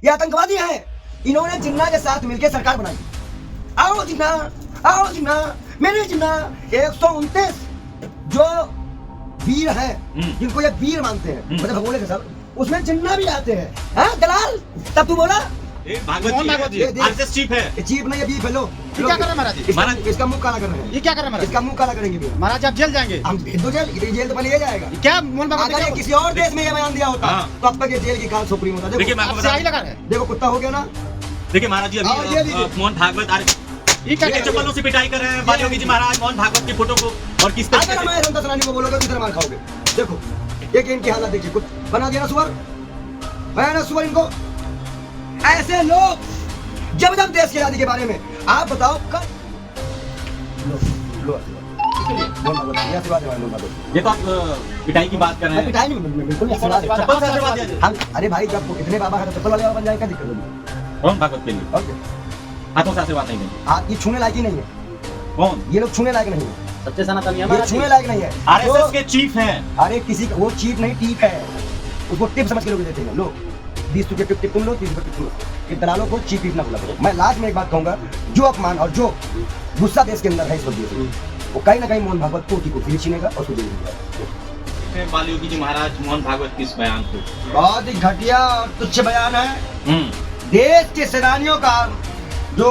ये आतंकवादी हैं। इन्होंने जिन्ना के साथ मिलकर सरकार बनाई। आओ जिन्ना मेरे जिन्ना 129 जो वीर हैं, जिनको ये वीर मानते हैं, मतलब भगोड़े के सब, उसमें जिन्ना भी आते हैं। हाँ दलाल, तब तू बोला भागवत जी आरएसएस चीफ है। चीफ नहीं है, बीफ है। लो क्या कर रहे हैं महाराज जी? महाराज इसका मुंह काला कर रहे हैं। ये क्या कर रहे हैं महाराज? इसका मुंह काला करेंगे भी। महाराज आप जेल जाएंगे। हम भेज दो जेल, ये जेल तो पहले ये जाएगा। क्या मोहन भागवत अगर ये किसी और देश में ये बयान दिया होता तो अब तक ये जेल की काल सुप्रीम होता। देखिए मैं आपसे आई लगा रहे हैं। देखो कुत्ता हो गया ना। देखिए महाराज जी हाँ, ये लीजिए। अभी मोहन भागवत ये क्या के चप्पलों से पिटाई कर रहे हैं बाली योगी जी महाराज मोहन भागवत की फोटो को, और किस अगर तरीके मैं संता सनानी को बोलोगे तो इधर मार खाओगे। देखो ये कि इनकी हालत देखिए, कुछ बना दिया ना सुअर, बनाया ना सुअर इनको। ऐसे लोग जब देश की आजादी के बारे में आप बताओ कब ये तो आप पिटाई की बात कर रहे हैं। पिटाई नहीं, बिल्कुल नहीं, आशीर्वाद है। चप्पल से आशीर्वाद दिया जाए। हम अरे भाई जब इतने बाबा है तो चप्पल वाले बाबा बन जाए, क्या दिक्कत होगी? मोहन भागवत के लिए ओके, हाथों से आशीर्वाद नहीं देंगे। आप ये छूने लायक ही नहीं है। कौन? ये लोग छूने लायक नहीं है, सच्चे सनातन ये छूने लायक नहीं है। आरएसएस के चीफ हैं। अरे किसी का वो चीफ नहीं, टीप है, उसको टिप समझ के लोग देते हैं। लो 20 रुपये टिप तुम लो, 30 रुपये टिप तुम लो। ये दलालों को चीफ टिप ना बोला करो। मैं लास्ट में एक बात कहूंगा, जो अपमान और जो गुस्सा देश के अंदर है इस वक्त वो कहीं ना कहीं मोहन भागवत को की कुर्सी छीनेगा और उसको देगा। बाली योगी जी महाराज मोहन भागवत की इस बयान को बहुत ही घटिया और तुच्छ बयान है। देश के सेनानियों का जो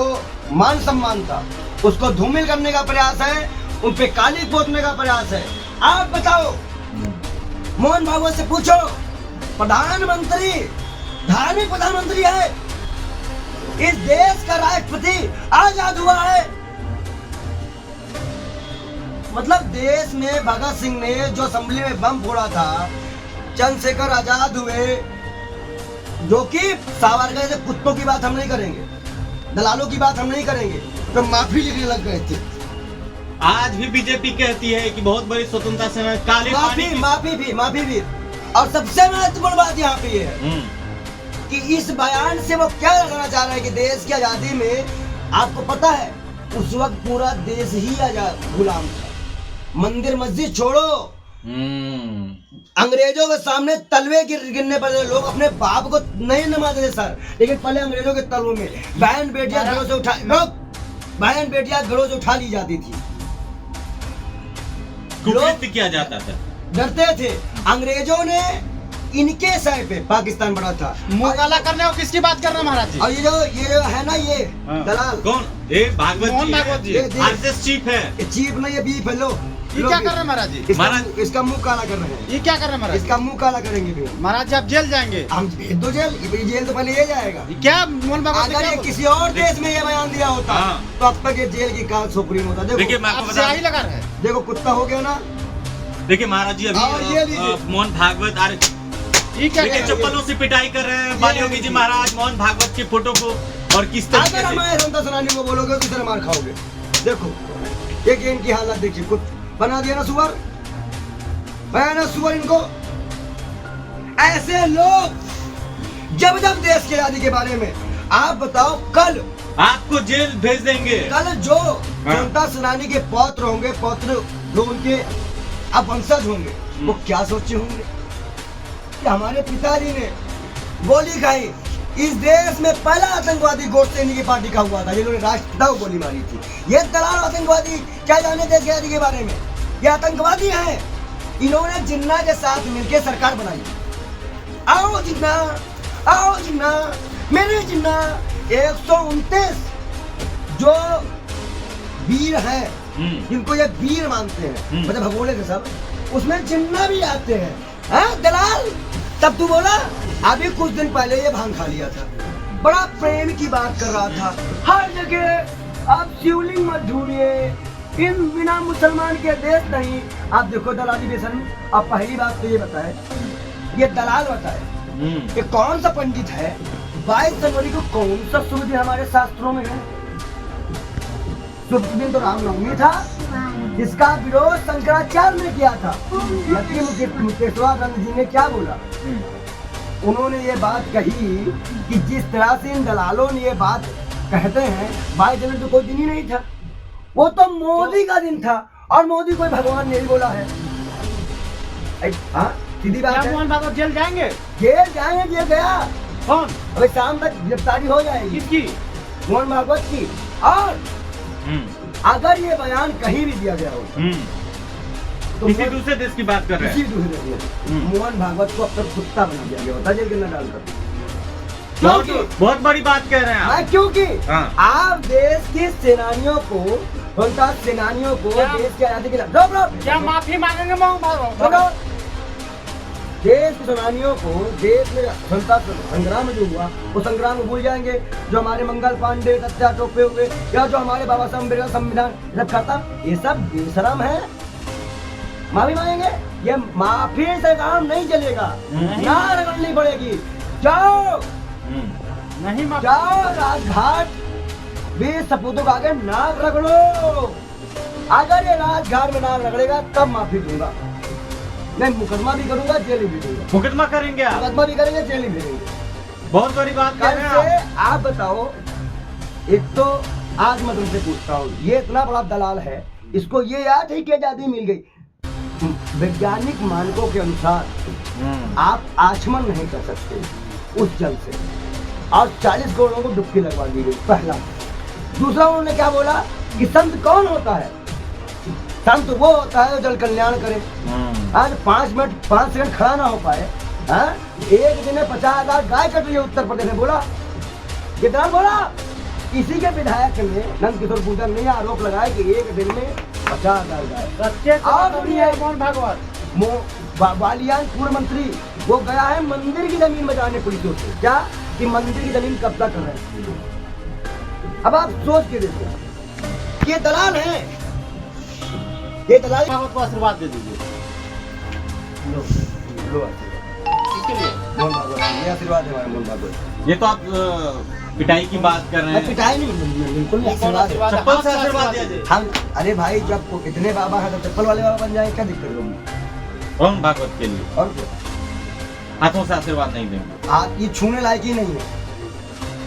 मान सम्मान था उसको धूमिल करने का प्रयास है, उन पे काली पोतने का प्रयास है। आप बताओ, मोहन भागवत से पूछो, प्रधानमंत्री धार्मिक प्रधानमंत्री है, इस देश का राष्ट्रपति आजाद हुआ है। मतलब देश में भगत सिंह ने जो असेंबली में बम फोड़ा था, चंद्रशेखर आजाद हुए, जो कि सावरकर जैसे कुत्तों की बात हम नहीं करेंगे, दलालों की बात हम नहीं करेंगे, तो माफी लिखने लग गए थे। आज भी बीजेपी कहती है कि बहुत बड़ी स्वतंत्रता सेना काले माफी भी। और सबसे महत्वपूर्ण बात यहाँ पे ये है कि इस बयान से वो क्या लगाना चाह रहे हैं कि देश की आजादी में, आपको पता है उस वक्त पूरा देश ही आजाद गुलाम था। मंदिर मस्जिद छोड़ो, अंग्रेजों के सामने तलवे गिरने पर लोग अपने बाप को नहीं नमाते थे सर, लेकिन पहले अंग्रेजों के तलवों में बहन बेटियां घरों से उठा ली जाती थी, कुकृत्य किया जाता था, डरते थे। अंग्रेजों ने इनके सर पे पाकिस्तान बड़ा था। मुंह काला करने को किसकी बात कर रहे हैं महाराज जी? और ये जो है ना, ये दलाल कौन? भागवत जी आरएसएस चीफ है। चीफ नहीं है, बीफ है। लो ये क्या कर रहे हैं महाराज जी? इसका मुंह काला कर रहे हैं। ये क्या कर रहे हैं महाराज? इसका मुंह काला करेंगे भी। महाराज जी आप जेल जाएंगे। हम भेज दो जेल, ये जेल तो पहले ये जाएगा। क्या मोहन भागवत? अगर ये किसी और देश में ये बयान दिया होता तो अब तक ये जेल की काल सुप्रीम होता। देखिए मैं आपको बता ही लगा रहे हैं। देखो कुत्ता हो गया ना। देखिए महाराज जी अभी मोहन भागवत देखिए चप्पलों से पिटाई कर रहे हैं बाली योगी जी महाराज मोहन भागवत की फोटो को, और किस तरीके से। अगर मैं संता सनानी को बोलोगे तो इधर मार खाओगे। देखो ये कि इनकी हालत देखिए, कुछ बना दिया ना सुअर, बनाया ना सुअर इनको। ऐसे लोग जब देश की आजादी के बारे में आप बताओ, कल आपको जेल भेज देंगे। कल जो संता सनानी के पौत्र होंगे, पौत्र जो उनके अब वंशज होंगे, वो क्या सोचे होंगे कि हमारे पिताजी ने गोली खाई। इस देश में पहला आतंकवादी गोडसे की पार्टी का हुआ था, जिन्होंने राष्ट्रपिता को गोली मारी थी। ये दलाल आतंकवादी क्या जाने देश की आजादी के बारे में? ये आतंकवादी हैं। इन्होंने जिन्ना के साथ मिलकर सरकार बनाई। आओ जिन्ना मेरे जिन्ना 129 जो वीर हैं, जिनको ये वीर मानते हैं, मतलब भगोड़े के सब, उसमें जिन्ना भी आते हैं। हाँ दलाल, तब तू बोला अभी कुछ दिन पहले ये भांग खा लिया था, बड़ा प्रेम की बात कर रहा था। हर जगह आप शिवलिंग मत ढूंढिए, इन बिना मुसलमान के देश नहीं। आप देखो दलाली बेसन। अब पहली बात तो ये बताए, ये दलाल बताए ये कौन सा पंडित है 22 जनवरी को कौन सा शुभ दिन हमारे शास्त्रों में है? शुभ दिन तो रामनवमी था, जिसका विरोध शंकराचार्य ने किया था। मुकेश्वरानंद जी ने क्या बोला? उन्होंने ये बात कही कि जिस तरह से इन दलालों ने ये बात कहते हैं 22 जनवरी तो कोई दिन ही नहीं था, वो तो मोदी का दिन था, और मोदी कोई भगवान नहीं बोला है। सीधी बात है। मोहन भागवत जेल जाएंगे? जेल जाएंगे, जेल गया कौन? अबे शाम तक गिरफ्तारी हो जाएगी किसकी? मोहन भागवत की। और अगर ये बयान कहीं भी दिया गया हो तो किसी दूसरे देश की बात कर रहे किसी हैं। दूसरे देश में मोहन भागवत को अब तक कुत्ता बना दिया गया होता जेल के अंदर डालकर। बहुत बड़ी बात कह रहे हैं आप। मैं क्योंकि हाँ। आप देश के सेनानियों को स्वतंत्रता सेनानियों को देश की आजादी के लिए क्या माफी मांगेंगे मोहन भागवत? रुको। देश के सेनानियों को देश में स्वतंत्रता संग्राम जो हुआ वो संग्राम को भूल जाएंगे, जो हमारे मंगल पांडे तत्या टोपे हुए या जो हमारे बाबा साहब अम्बेडकर संविधान ये सब खाता, ये सब बेशरम है। माफी मांगेंगे? ये माफी से काम नहीं चलेगा, नाक रगड़नी पड़ेगी। जाओ नहीं माफी। जाओ राजघाट वीर सपूतों का आगे नाक रगड़ो। अगर ये राजघाट में नाक रगड़ेगा तब माफी दूंगा। मैं मुकदमा भी करूंगा, जेल भी दूंगा। मुकदमा करेंगे आप? मुकदमा भी करेंगे, जेल भी देंगे। बहुत बड़ी बात कह कल रहे हैं से आप बताओ, एक तो आज मैं तुमसे पूछता हूँ, ये इतना बड़ा दलाल है, इसको ये याद है कि आजादी मिल गई। वैज्ञानिक मानकों के अनुसार आप आचमन नहीं कर सकते उस जल से, और 40 करोड़ों को डुबकी लगवा दी गई। पहला। दूसरा, उन्होंने क्या बोला कि संत कौन होता है? संत वो होता है जो जल कल्याण करे। आज 5 सेकंड खड़ा ना हो पाए, हाँ? एक दिन में 50,000 गाय कट रही है उत्तर प्रदेश में। बोला कितना बोला? इसी के विधायक ने नंद किशोर पूजन ने आरोप लगाया कि एक दिन में 50,000 गाय। और मोहन भागवत बालियान पूर्व मंत्री वो गया है मंदिर की जमीन बचाने पुलिसों से, क्या कि मंदिर की जमीन कब्जा कर रहे हैं। अब आप सोच के देखिए, ये दलाल है, ये दलाल। भागवत को आशीर्वाद दे दीजिए। किसके लिए? मोहन भागवत, ये आशीर्वाद है हमारा मोहन भागवत। ये तो आप पिटाई की बात कर रहे मैं हैं। पिटाई नहीं, बिल्कुल नहीं, आशीर्वाद है। चप्पल से आशीर्वाद दिया जाए। हम अरे भाई जब इतने बाबा है तो चप्पल वाले बाबा बन जाए, क्या दिक्कत होगी? मोहन भागवत के लिए और क्या? हाथों से आशीर्वाद नहीं देंगे। आप ये छूने लायक ही नहीं है,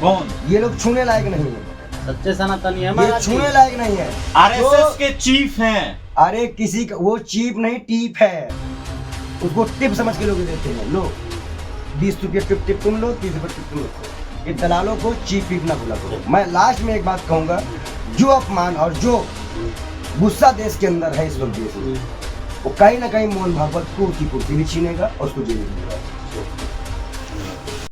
कौन? ये लोग छूने लायक नहीं है, सच्चे सनातनी है ये महाराज जी। छूने लायक नहीं है। आरएसएस के चीफ हैं। अरे किसी का वो चीप नहीं टीप है, उसको टिप समझ के लोग देते हैं। लो 20 रुपये टिप तुम लो, 30 रुपये टिप तुम लो। ये दलालों को चीप टिप ना बोला करो। मैं लास्ट में एक बात कहूंगा, जो अपमान और जो गुस्सा देश के अंदर है इस वक्त देश में, वो कहीं ना कहीं मोहन भागवत को उसकी कुर्सी भी छीनेगा और उसको जेल में भेजेगा।